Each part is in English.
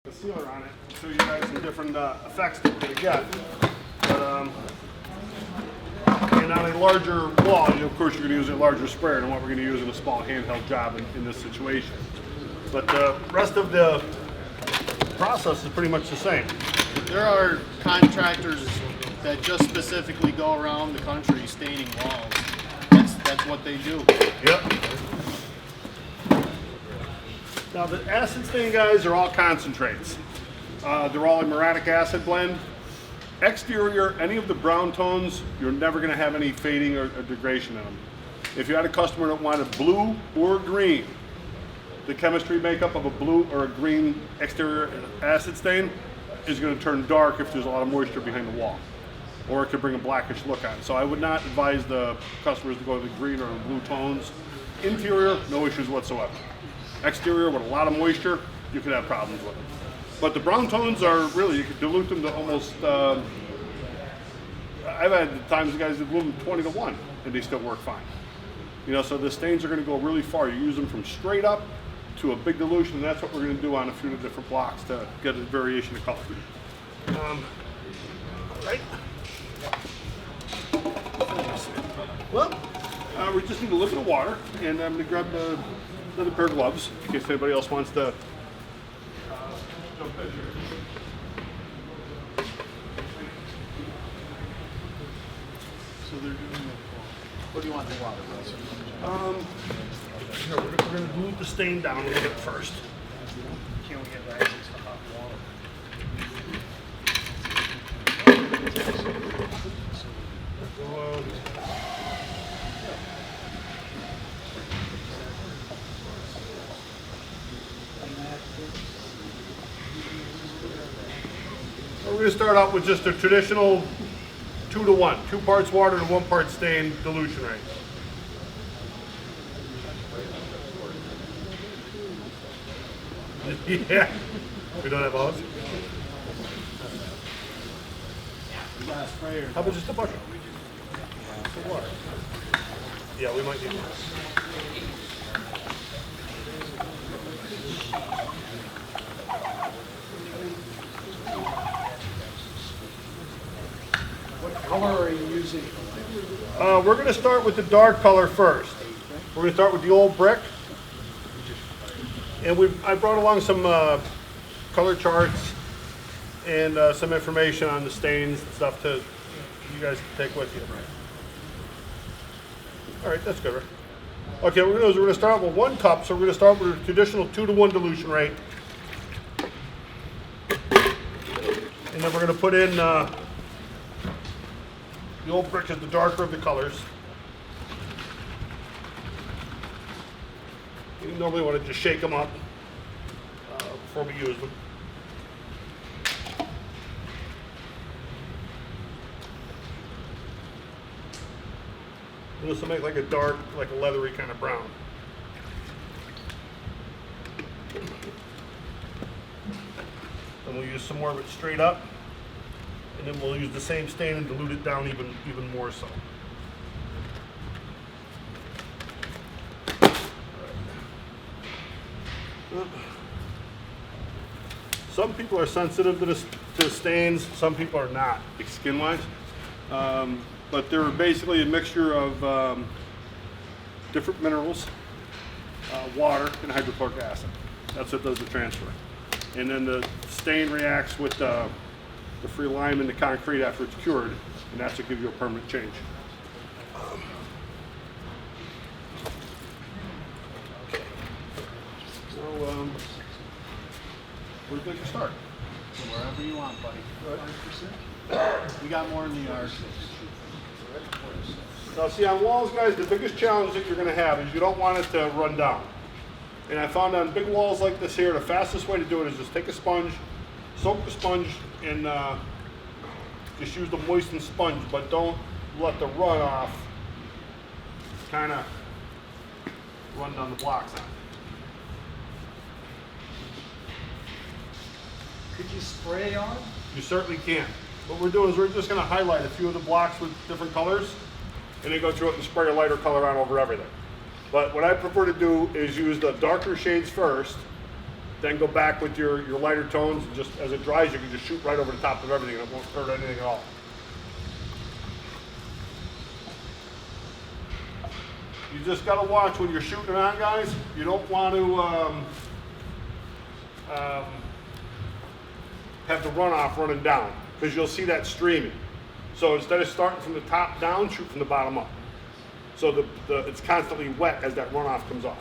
the sealer on it, show you guys some different effects that we're going to get. But, and on a larger wall, of course, you're going to use a larger sprayer than what we're going to use in a small handheld job in this situation. But the rest of the process is pretty much the same. There are contractors that just specifically go around the country staining walls. That's what they do. Yep. Now the acid stain guys are all concentrates. They're all a muriatic acid blend. Exterior, any of the brown tones, you're never going to have any fading or degradation in them. If you had a customer that wanted blue or green, the chemistry makeup of a blue or a green exterior acid stain is going to turn dark if there's a lot of moisture behind the wall, or it could bring a blackish look on it. So I would not advise the customers to go to the green or the blue tones. Interior, no issues whatsoever. Exterior with a lot of moisture, you could have problems with it. But the brown tones are really, you could dilute them to almost, I've had times guys that dilute them 20 to 1 and they still work fine. You know, so the stains are going to go really far. You use them from straight up to a big dilution, and that's what we're going to do on a few of the different blocks to get a variation of color. Right. Well, we just need a little bit of water, and I'm going to grab another pair of gloves in case anybody else wants to jump in here. So they're doing what do you want the water? We're going to dilute the stain down a little bit first. Can't we get access to hot water? We're going to start out with just a traditional 2 to 1, 2 parts water and 1 part stain dilution rate. Yeah, we don't have hose. How about just a bucket? For water. Yeah, we might need more. What color are you using? We're going to start with the dark color first. We're going to start with the old brick. And I brought along some color charts and some information on the stains and stuff to you guys to take with you. All right, that's good, right? Okay, what we're going to do is we're going to start with 1 cup, so we're going to start with a traditional 2 to 1 dilution rate. And then we're going to put in the old brick is the darker of the colors. You normally want to just shake them up before we use them. And this will make like a dark, like a leathery kind of brown. Then we'll use some more of it straight up, and then we'll use the same stain and dilute it down even more so. Some people are sensitive to the stains, some people are not, like skin-wise. But they're basically a mixture of different minerals, water, and hydrochloric acid. That's what does the transfer. And then the stain reacts with the free lime in the concrete after it's cured, and that's what gives you a permanent change. So, where'd you like to start? Wherever you want, buddy. 5%. We got more in the yard. Now see, on walls, guys, the biggest challenge that you're going to have is you don't want it to run down. And I found on big walls like this here, the fastest way to do it is just take a sponge, soak the sponge, and just use the moistened sponge, but don't let the runoff kind of run down the blocks on it. Could you spray on? You certainly can. What we're doing is we're just going to highlight a few of the blocks with different colors, and then go through it and spray a lighter color on over everything. But what I prefer to do is use the darker shades first, Then go back with your lighter tones, and just as it dries, you can just shoot right over the top of everything, and it won't hurt anything at all. You just gotta watch when you're shooting on, guys. You don't want to have the runoff running down, because you'll see that streaming. So instead of starting from the top down, shoot from the bottom up. So it's constantly wet as that runoff comes off.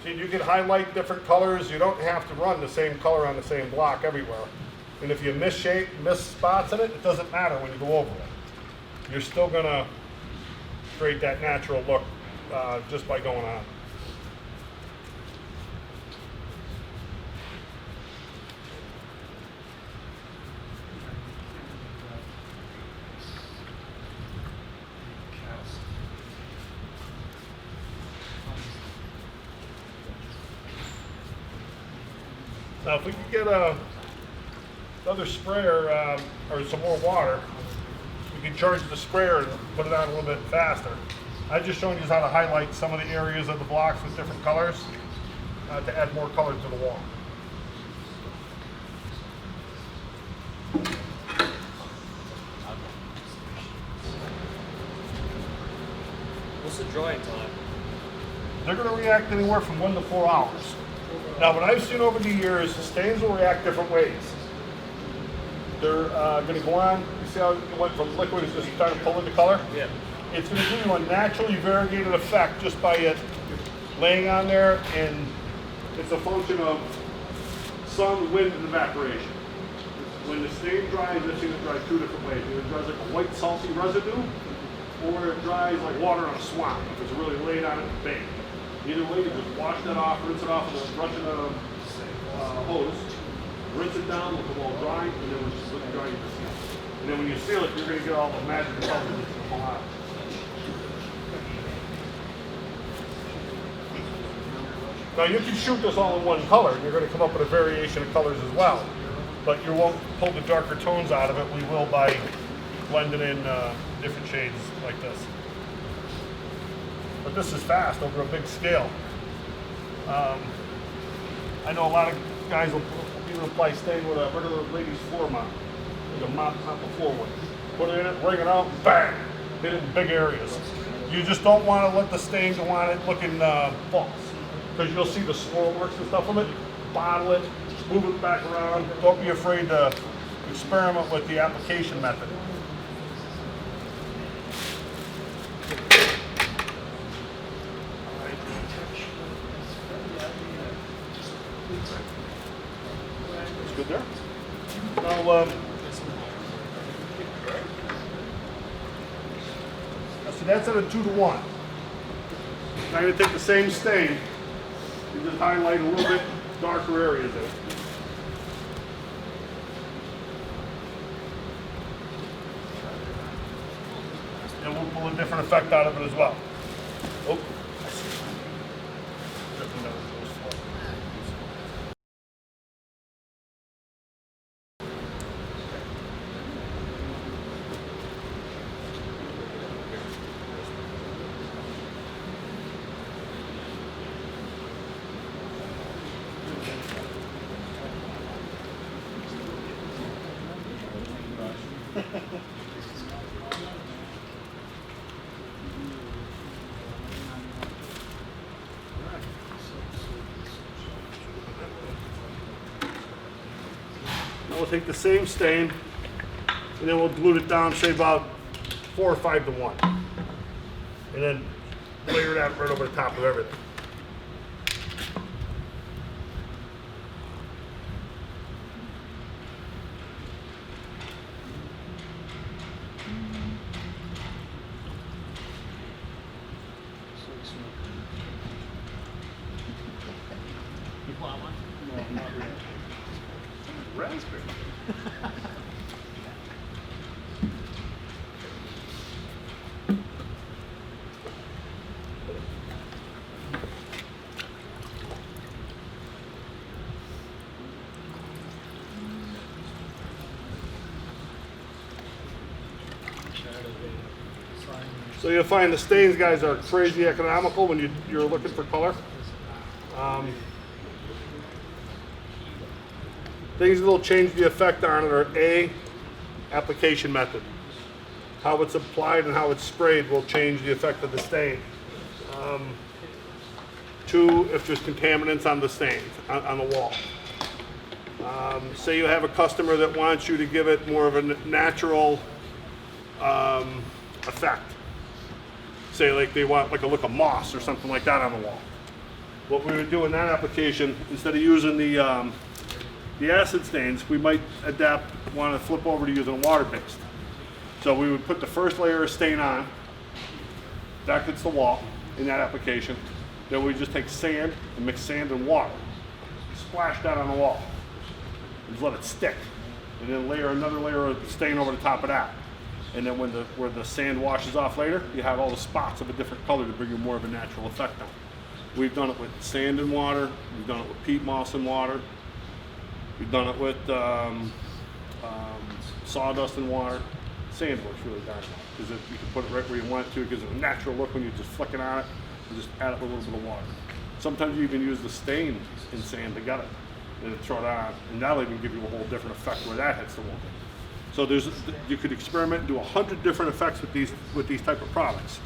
See, you can highlight different colors. You don't have to run the same color on the same block everywhere. And if you miss spots in it, it doesn't matter when you go over it. You're still gonna create that natural look just by going on. Now, if we could get another sprayer or some more water, we can charge the sprayer and put it on a little bit faster. I'm just showing you how to highlight some of the areas of the blocks with different colors to add more color to the wall. What's the drying time? They're going to react anywhere from 1 to 4 hours. Now, what I've seen over the years, stains will react different ways. They're going to go on. You see how it went from liquid, it's just starting to pull into color? Yeah. It's going to give you a naturally variegated effect just by it laying on there, and it's a function of sun, wind, and evaporation. When the stain dries, this thing dries 2 different ways. Either it dries like a white salty residue, or it dries like water on a swamp if it's really laid on it and baked. Either way, you just wash that off, rinse it off with a brush and a hose, rinse it down, let the wall dry, and then we'll just let it dry and seal it. And then when you seal it, you're going to get all the magic colors that's going to come out. Now you can shoot this all in one color, and you're going to come up with a variation of colors as well. But you won't pull the darker tones out of it. We will by blending in different shades like this. But this is fast over a big scale. I know a lot of guys will even apply stain with a regular ladies floor mop, like a mop the floor with. Put it in it, wring it out, bang! Hit it in big areas. You just don't want to let the stain go on it looking false, because you'll see the swirl marks and stuff from it. Bottle it, move it back around. Don't be afraid to experiment with the application method. That's good there. Now, so that's at a 2 to 1. Now you're going to take the same stain and just highlight a little bit darker areas in it. And we'll pull a different effect out of it as well. Oh, I see. Definitely not as slow. Now we'll take the same stain and then we'll dilute it down, say about 4 or 5 to 1. And then layer that right over the top of everything. You want one? No, not really. Raspberry. So you'll find the stains, guys, are crazy economical when you're looking for color. Things that'll change the effect on it are A, application method. How it's applied and how it's sprayed will change the effect of the stain. 2, if there's contaminants on the stains, on the wall. Say you have a customer that wants you to give it more of a natural effect. Say like they want like a look of moss or something like that on the wall. What we would do in that application, instead of using the acid stains, we might want to flip over to using water-based. So we would put the first layer of stain on, that gets the wall in that application. Then we just take sand and mix sand and water, splash that on the wall, and just let it stick. And then layer another layer of stain over the top of that. And then where the sand washes off later, you have all the spots of a different color to bring you more of a natural effect on. We've done it with sand and water. We've done it with peat moss and water. We've done it with sawdust and water. Sand works really darn well because you can put it right where you want it to. It gives it a natural look when you just flick it on it and just add up a little bit of water. Sometimes you even use the stain in sand together and throw it on, and that'll even give you a whole different effect where that hits the wall. So you could experiment and do 100 different effects with these type of products.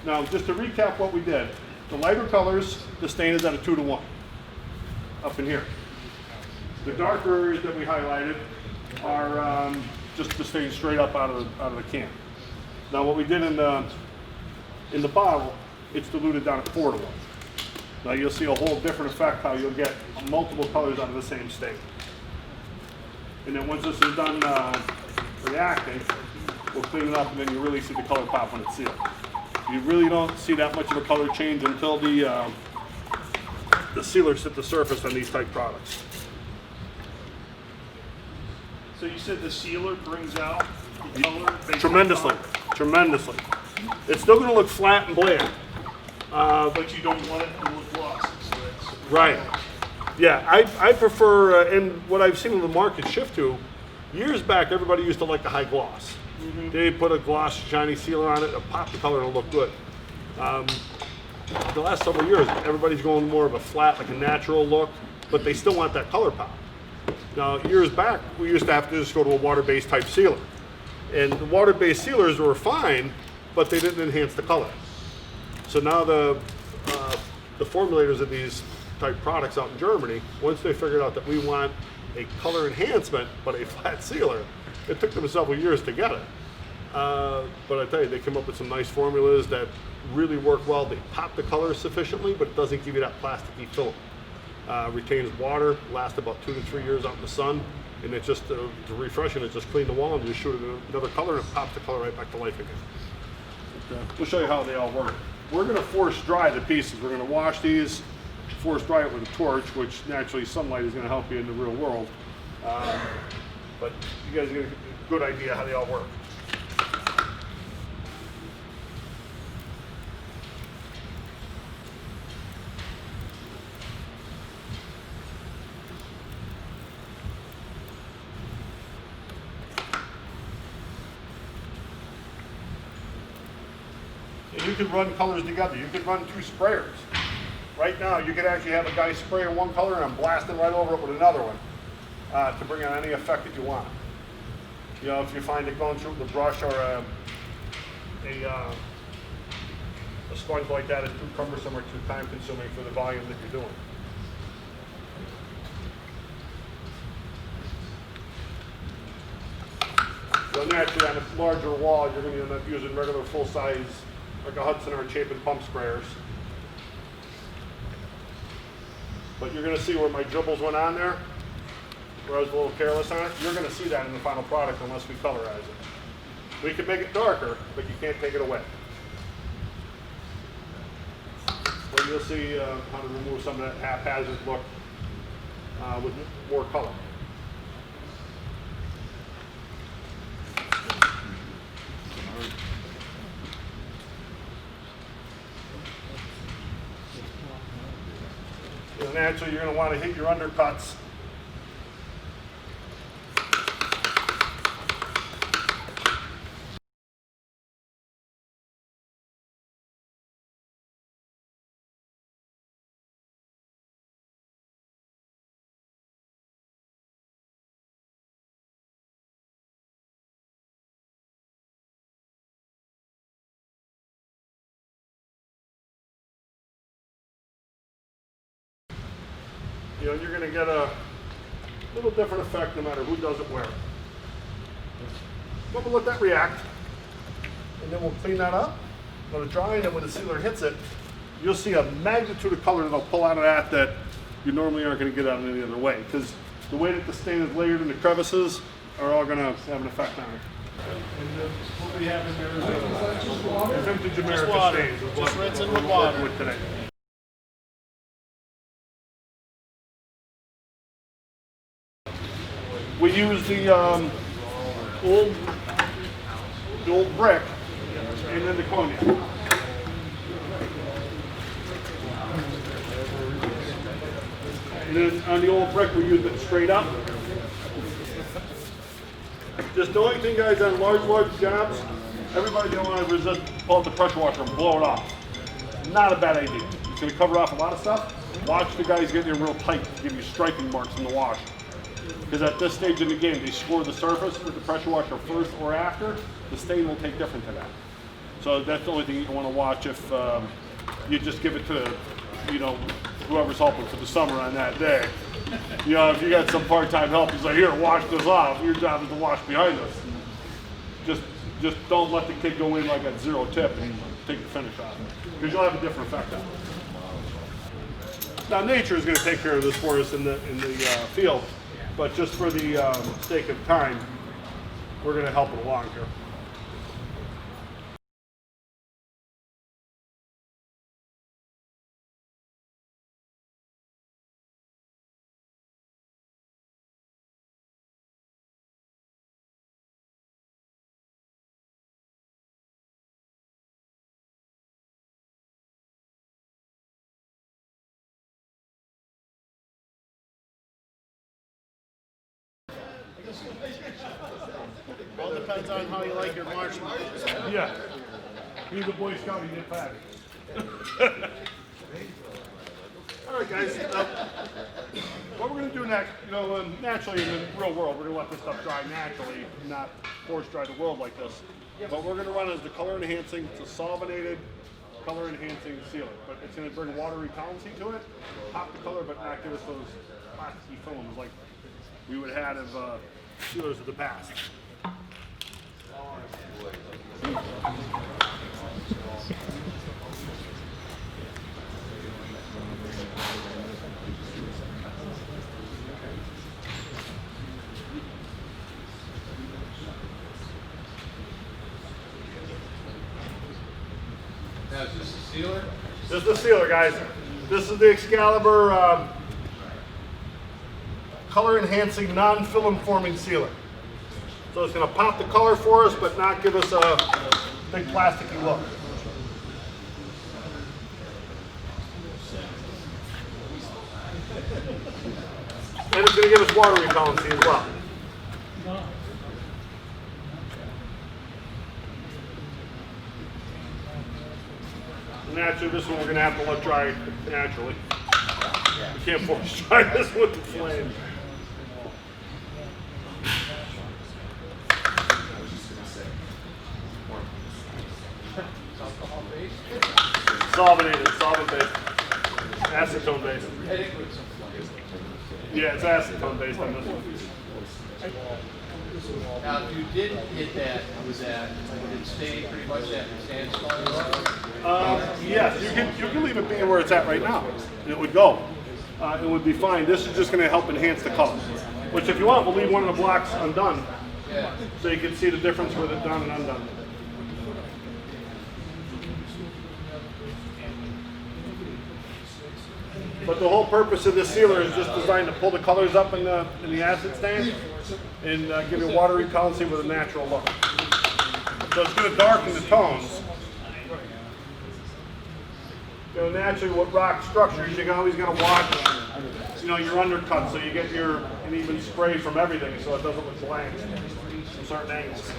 Now, just to recap what we did, the lighter colors, the stain is at a 2-to-1 up in here. The darker areas that we highlighted are just the stain straight up out of the can. Now, what we did in the bottle, it's diluted down at 4-to-1. Now you'll see a whole different effect how you'll get multiple colors out of the same stain. And then once this is done reacting, we'll clean it up and then you really see the color pop when it's sealed. You really don't see that much of a color change until the sealers hit the surface on these type products. So you said the sealer brings out the color? Tremendously, tremendously. It's still going to look flat and bland. But you don't want it to look glossy. So that's Right. Yeah, I prefer, and what I've seen the market shift to, years back everybody used to like the high gloss. They put a gloss shiny sealer on it, it'll pop the color and it'll look good. The last several years, everybody's going more of a flat, like a natural look, but they still want that color pop. Now, years back, we used to have to just go to a water-based type sealer. And the water-based sealers were fine, but they didn't enhance the color. So now the formulators of these type products out in Germany, once they figured out that we want a color enhancement, but a flat sealer, it took them several years to get it. But I tell you, they came up with some nice formulas that really work well. They pop the color sufficiently, but it doesn't give you that plasticky film. Retains water, lasts about 2 to 3 years out in the sun, and it's just to refresh it, just clean the wall and just shoot it another color and it pops the color right back to life again. But, we'll show you how they all work. We're going to force dry the pieces. We're going to wash these, force dry it with a torch, which naturally sunlight is going to help you in the real world. But you guys get a good idea how they all work. And you can run colors together. You can run 2 sprayers. Right now, you could actually have a guy spraying one color and I'm blasting right over it with another one to bring on any effect that you want. You know, if you find it going through the brush or a sponge like that is too cumbersome or too time consuming for the volume that you're doing. So naturally on a larger wall, you're going to end up using regular full size, like a Hudson or a Chapin pump sprayers. But you're going to see where my dribbles went on there, where I was a little careless on it. You're going to see that in the final product unless we colorize it. We can make it darker, but you can't take it away. But you'll see how to remove some of that haphazard look with more color. And naturally, you're going to want to hit your undercuts You know, you're going to get a little different effect no matter who does it where. But we'll let that react, and then we'll clean that up, let it dry, and then when the sealer hits it, you'll see a magnitude of color that'll pull out of that you normally aren't going to get out in any other way, because the way that the stain is layered in the crevices are all going to have an effect on it. And what we have in there is a vintage America stains. Is Just what rinse it we're with water. working with today. We use the old brick and then the cognac. And then on the old brick, we use it straight up. Just the only thing, guys, on large jobs, everybody don't want to resist, pull out the pressure washer and blow it off. Not a bad idea. It's going to cover off a lot of stuff. Watch the guys get in real tight to give you striking marks in the wash. Because at this stage in the game, they score the surface with the pressure washer first or after. The stain will take different to that. So that's the only thing you want to watch if you just give it to, you know, whoever's helping for the summer on that day. You know, if you got some part-time help, he's like, here, wash this off. Your job is to wash behind us. Just don't let the kid go in like at zero tip and take the finish off. Because you'll have a different effect on it. Now nature is going to take care of this for us in the field, but just for the sake of time, we're going to help it along here. All depends on how you like your marshmallows. Yeah. He's a Boy Scout, he get fatty. All right, guys. What we're going to do next, you know, naturally in the real world, we're going to let this stuff dry naturally, not force dry the world like this. What we're going to run is the color enhancing, it's a solvinated color enhancing sealer, but it's going to bring water repellency to it, pop the color, but not give us those plasticky films like we would have of sealers of the past. Now, is this a sealer? This is the sealer, guys. This is the Excalibur color enhancing non-film forming sealer. So it's going to pop the color for us, but not give us a big plasticky look. And it's going to give us water repellency as well. Naturally, this one we're going to have to let dry naturally. We can't force dry this with the flame. Solvinated, solvent based, acetone based. Yeah, it's acetone based on this one. Now, if you did hit that, would it stay pretty much that sandstone? Yes, you can leave it being where it's at right now, and it would go. It would be fine. This is just going to help enhance the color. Which, if you want, we'll leave one of the blocks undone, Yeah. so you can see the difference with it done and undone. But the whole purpose of this sealer is just designed to pull the colors up in the acid stain and give you water repellency with a natural look. So it's going to darken the tones. You know, naturally with rock structures, you're always going to watch, you know, your undercut so you get an even spray from everything so it doesn't look blank from certain angles.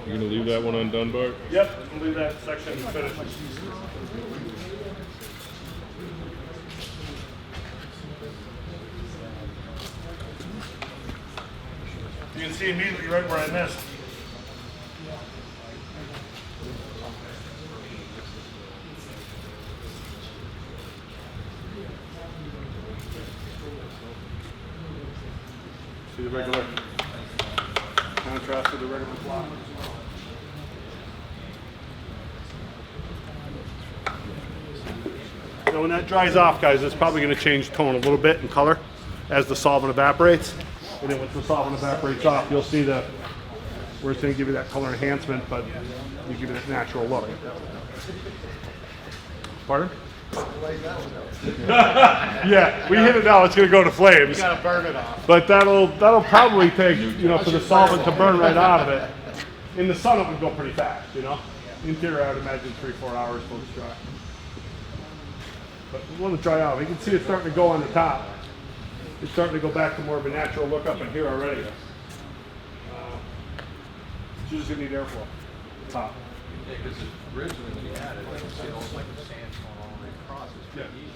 You're gonna leave that one undone, Bart? Yep, we'll leave that section finished. can see immediately right where I missed. See the regular contrast with the regular block. Now when that dries off, guys, it's probably going to change tone a little bit in color as the solvent evaporates. And then once the solvent evaporates off, you'll see where it's going to give you that color enhancement, but you give it that natural look. Pardon? Yeah, we hit it now. It's going to go to flames. You gotta burn it off. But that'll probably take, you know, for the solvent to burn right out of it. In the sun, it would go pretty fast, you know. Interior, I would imagine 3-4 hours till it's dry. But we want to dry out. You can see it's starting to go on the top. It's starting to go back to more of a natural look up in here already. So you're just going to need airflow. Top. Yeah, because originally when you had it, like, it was almost like a sandstone all the way across. It's pretty easy.